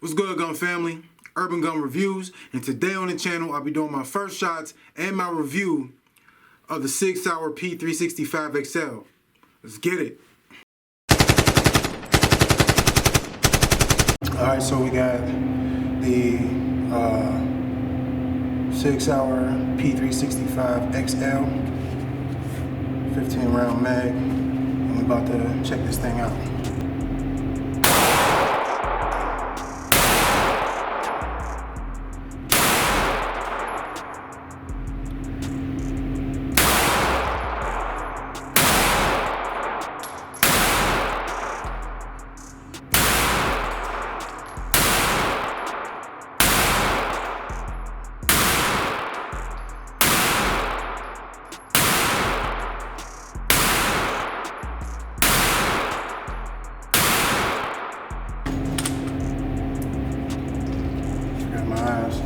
What's good, gun family? Urban Gun Reviews, and today on the channel I'll be doing my first shots and my review of the SIG Sauer P365XL. Let's get it. Alright, so we got the SIG Sauer P365XL 15 round mag, and we're about to check this thing out. My eyes.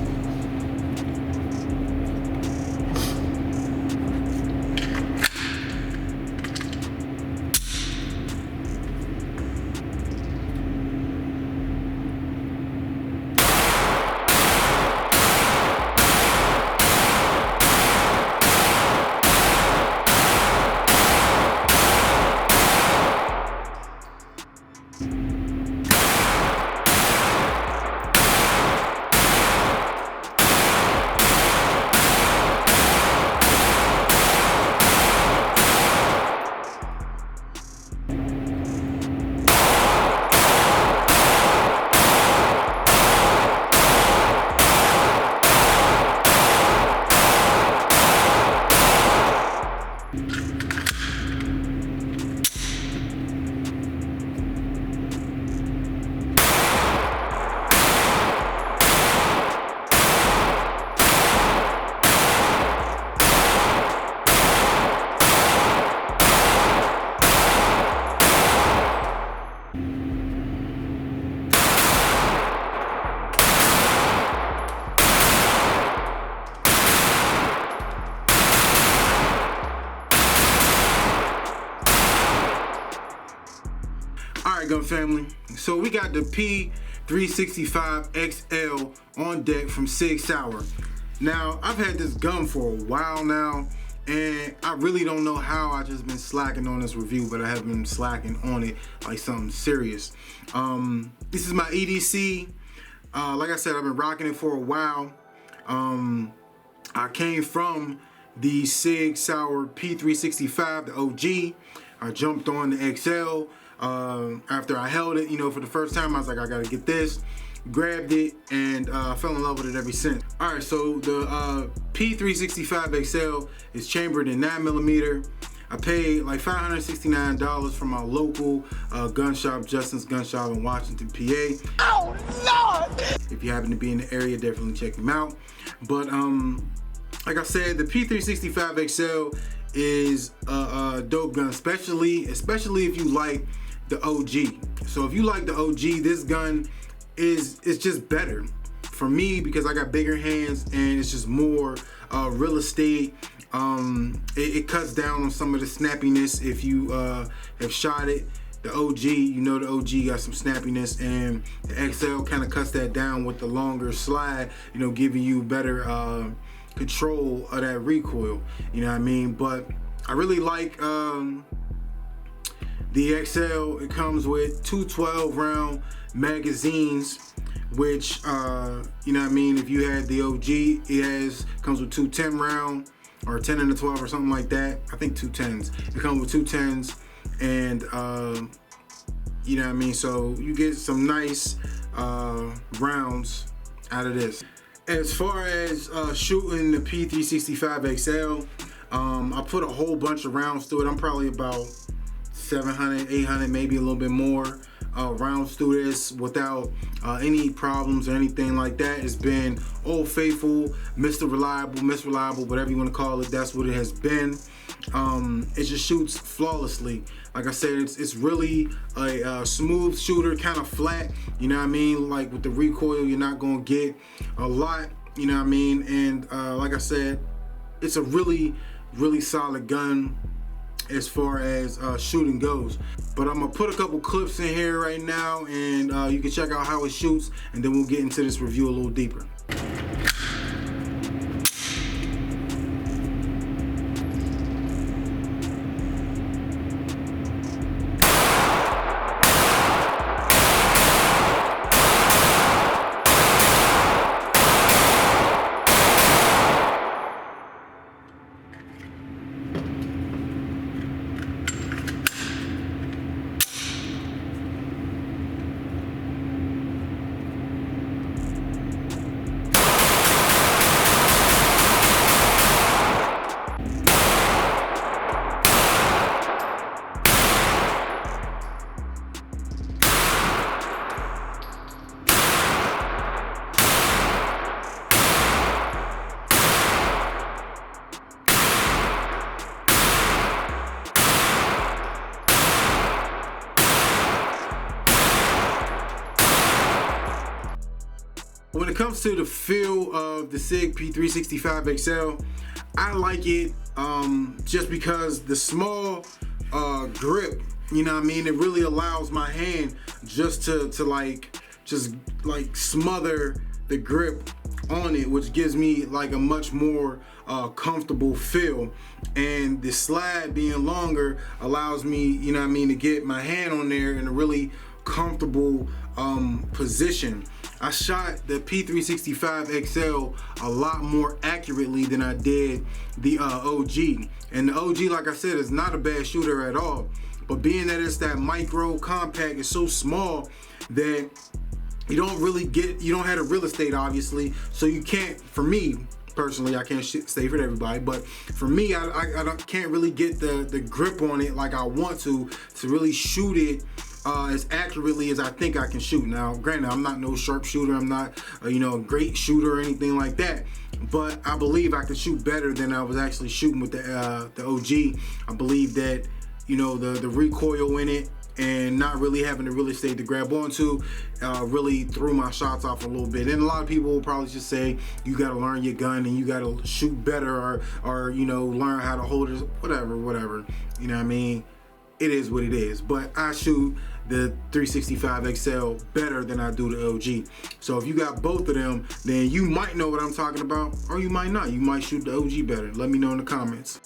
Alright, gun family, so we got the P365XL on deck from SIG Sauer. Now, I've had this gun for a while now, and I really don't know how I just been slacking on this review, but I have been slacking on it like something serious. This is my EDC. Like I said, I've been rocking it for a while. I came from the SIG Sauer P365, the OG. I jumped on the XL. After I held it, for the first time, I was like, I gotta get this. Grabbed it and fell in love with it ever since. Alright, so the P365XL is chambered in 9mm. I paid like $569 from my local gun shop, Justin's Gun Shop in Washington, PA. Oh, Lord! If you happen to be in the area, definitely check them out. But like I said, the P365XL is a dope gun, especially if you like the OG. So if you like the OG, this gun is just better for me because I got bigger hands and it's just more real estate. It cuts down on some of the snappiness if you have shot it. The OG, the OG got some snappiness, and the XL kind of cuts that down with the longer slide, giving you better control of that recoil, you know what I mean? But I really like the XL. It comes with two 12-round magazines, which you know what I mean, if you had the OG, comes with two 10-round or 10 and a 12 or something like that. I think two 10s. It comes with two 10s, and you know what I mean, so you get some nice rounds out of this. As far as shooting the P365XL, I put a whole bunch of rounds through it. I'm probably about 700, 800, maybe a little bit more rounds through this without any problems or anything like that. It's been Old Faithful, Mr. Reliable, Miss Reliable, whatever you want to call it. That's what it has been. It just shoots flawlessly. Like I said, it's really a smooth shooter, kind of flat, you know what I mean? Like with the recoil, you're not gonna get a lot, you know what I mean? And like I said, it's a really solid gun. as far as shooting goes. But I'm gonna put a couple clips in here right now, and you can check out how it shoots, and then we'll get into this review a little deeper. When it comes to the feel of the SIG P365XL, I like it just because the small grip, you know what I mean, it really allows my hand just to smother the grip on it, which gives me like a much more comfortable feel. And the slide being longer allows me, you know what I mean, to get my hand on there in a really comfortable position. I shot the P365XL a lot more accurately than I did the OG. And the OG, like I said, is not a bad shooter at all. But being that it's that micro compact, it's so small that you don't have the real estate, obviously. So you can't, for me personally, I can't say for everybody, but for me, I can't really get the grip on it like I want to really shoot it as accurately as I think I can shoot. Now, granted, I'm not no sharpshooter. I'm not, a great shooter or anything like that. But I believe I can shoot better than I was actually shooting with the OG. I believe that, the recoil in it and not really having the real estate to grab onto really threw my shots off a little bit. And a lot of people will probably just say you got to learn your gun and you got to shoot better or learn how to hold it, whatever. You know what I mean? It is what it is. But I shoot the 365XL better than I do the OG. So if you got both of them, then you might know what I'm talking about, or you might not. You might shoot the OG better. Let me know in the comments.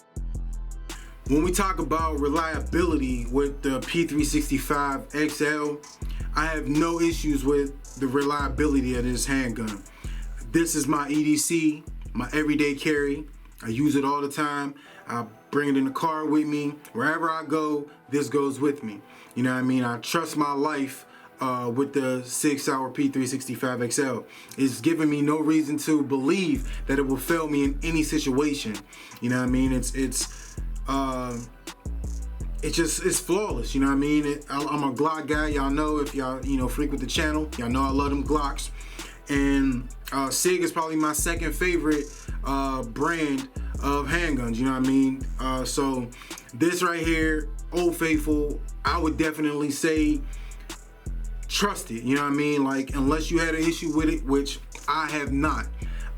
When we talk about reliability with the P365XL, I have no issues with the reliability of this handgun. This is my EDC, my everyday carry. I use it all the time. I bring it in the car with me. Wherever I go, this goes with me. You know what I mean? I trust my life with the SIG Sauer P365XL. It's giving me no reason to believe that it will fail me in any situation. You know what I mean? It's flawless. You know what I mean? I'm a Glock guy. Y'all know, if y'all frequent the channel, y'all know I love them Glocks. And SIG is probably my second favorite brand of handguns. You know what I mean? So this right here, Old Faithful, I would definitely say trust it. You know what I mean? Like, unless you had an issue with it, which I have not,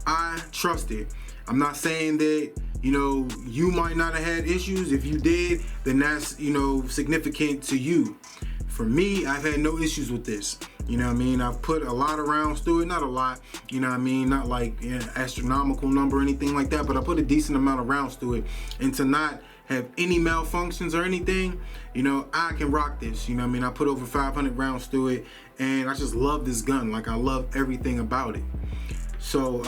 I trust it. I'm not saying that you might not have had issues. If you did, then that's significant to you. For me, I've had no issues with this. You know what I mean? I've put a lot of rounds through it. Not a lot, you know what I mean? Not like astronomical number or anything like that, but I put a decent amount of rounds through it. And to not have any malfunctions or anything, I can rock this. You know what I mean? I put over 500 rounds through it, and I just love this gun. Like, I love everything about it. So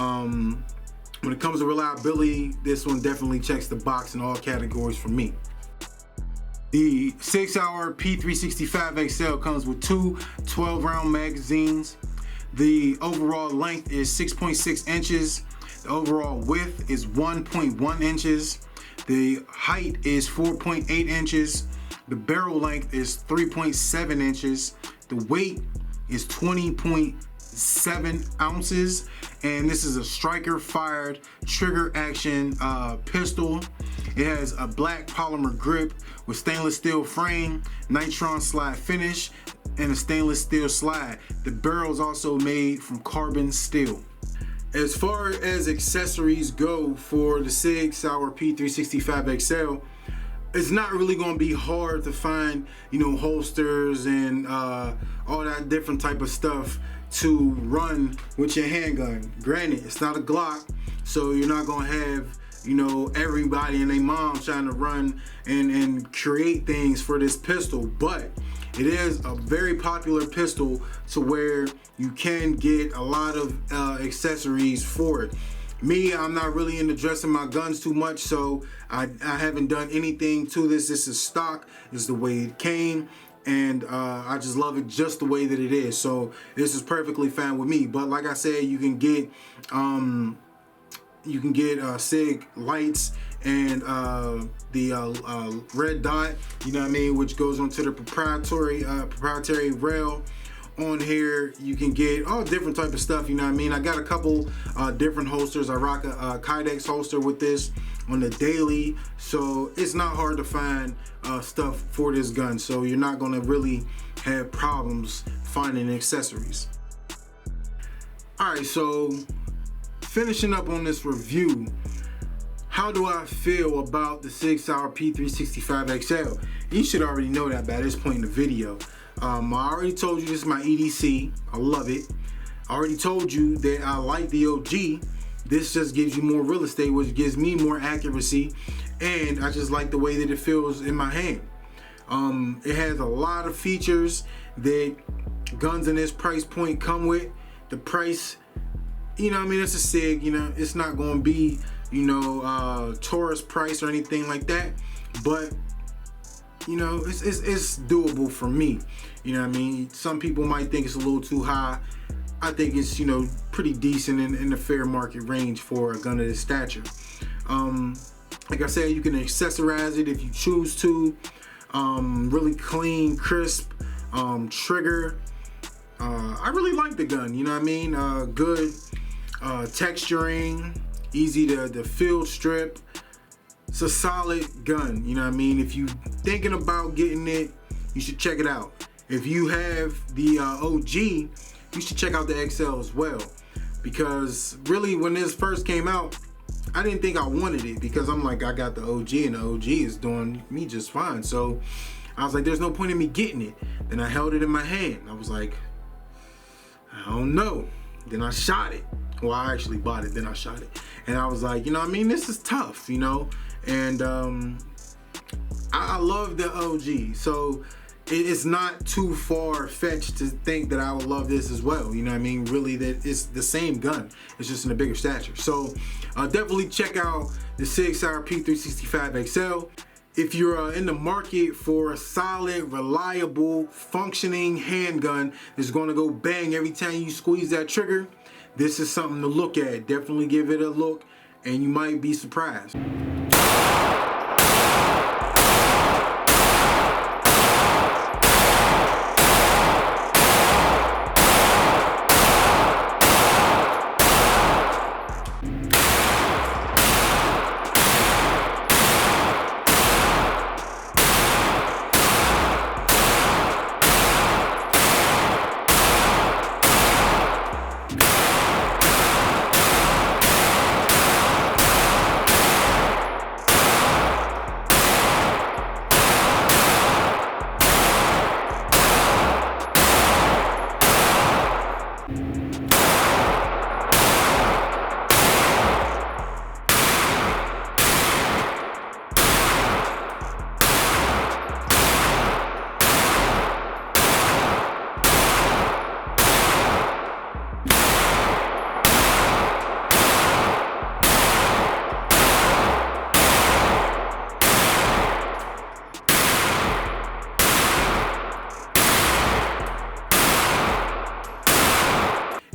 when it comes to reliability, this one definitely checks the box in all categories for me. The SIG Sauer P365XL comes with two 12-round magazines. The overall length is 6.6 inches. The overall width is 1.1 inches. The height is 4.8 inches. The barrel length is 3.7 inches. The weight is 20.7 ounces. And this is a striker fired trigger action pistol. It has a black polymer grip with stainless steel frame, nitron slide finish, and a stainless steel slide. The barrel is also made from carbon steel. As far as accessories go for the SIG Sauer P365XL, it's not really going to be hard to find, you know, holsters and all that different type of stuff to run with your handgun. Granted, it's not a Glock, so you're not going to have, you know, everybody and their mom trying to run and create things for this pistol, but it is a very popular pistol to where you can get a lot of accessories for it. Me, I'm not really into dressing my guns too much, so I haven't done anything to this. This is stock. This is the way it came, and I just love it just the way that it is. So this is perfectly fine with me. But like I said, you can get SIG lights and the red dot, you know what I mean, which goes onto the proprietary rail. On here you can get all different type of stuff, you know what I mean. I got a couple different holsters. I rock a Kydex holster with this on the daily, so it's not hard to find stuff for this gun, so you're not going to really have problems finding accessories. Alright, so finishing up on this review, how do I feel about the SIG Sauer P365XL? You should already know that by this point in the video. I already told you this is my EDC. I love it. I already told you that I like the OG. This just gives you more real estate, which gives me more accuracy, and I just like the way that it feels in my hand. It has a lot of features that guns in this price point come with. The price, you know what I mean, it's a SIG, you know, it's not going to be, you know, tourist price or anything like that, but you know, it's doable for me. You know what I mean? Some people might think it's a little too high. I think it's, you know, pretty decent in the fair market range for a gun of this stature. Like I said, you can accessorize it if you choose to. Really clean, crisp trigger. I really like the gun, you know what I mean? Good texturing, easy to field strip. It's a solid gun, you know what I mean? If you thinking about getting it, you should check it out. If you have the OG, you should check out the XL as well. Because really, when this first came out, I didn't think I wanted it, because I'm like, I got the OG and the OG is doing me just fine. So I was like, there's no point in me getting it. Then I held it in my hand. I was like, I don't know. Then I shot it. Well, I actually bought it, then I shot it. And I was like, you know what I mean? This is tough, you know? And I love the OG. So it's not too far-fetched to think that I would love this as well. You know what I mean? Really, that it's the same gun. It's just in a bigger stature. So definitely check out the SIG Sauer P365XL. If you're in the market for a solid, reliable, functioning handgun that's going to go bang every time you squeeze that trigger, this is something to look at. Definitely give it a look, and you might be surprised.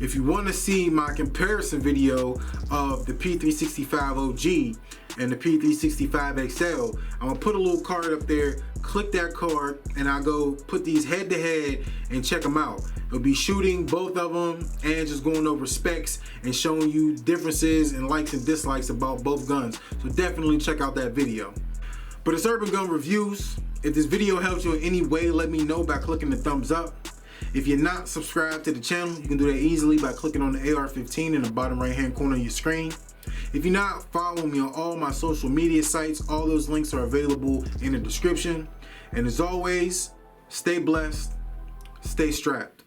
If you want to see my comparison video of the P365 OG and the P365XL, I'm going to put a little card up there. Click that card and I'll go put these head to head and check them out. It'll be shooting both of them and just going over specs and showing you differences and likes and dislikes about both guns. So definitely check out that video. But it's Urban Gun Reviews. If this video helps you in any way, let me know by clicking the thumbs up. If you're not subscribed to the channel, you can do that easily by clicking on the AR-15 in the bottom right hand corner of your screen. If you're not following me on all my social media sites, all those links are available in the description. And as always, stay blessed, stay strapped.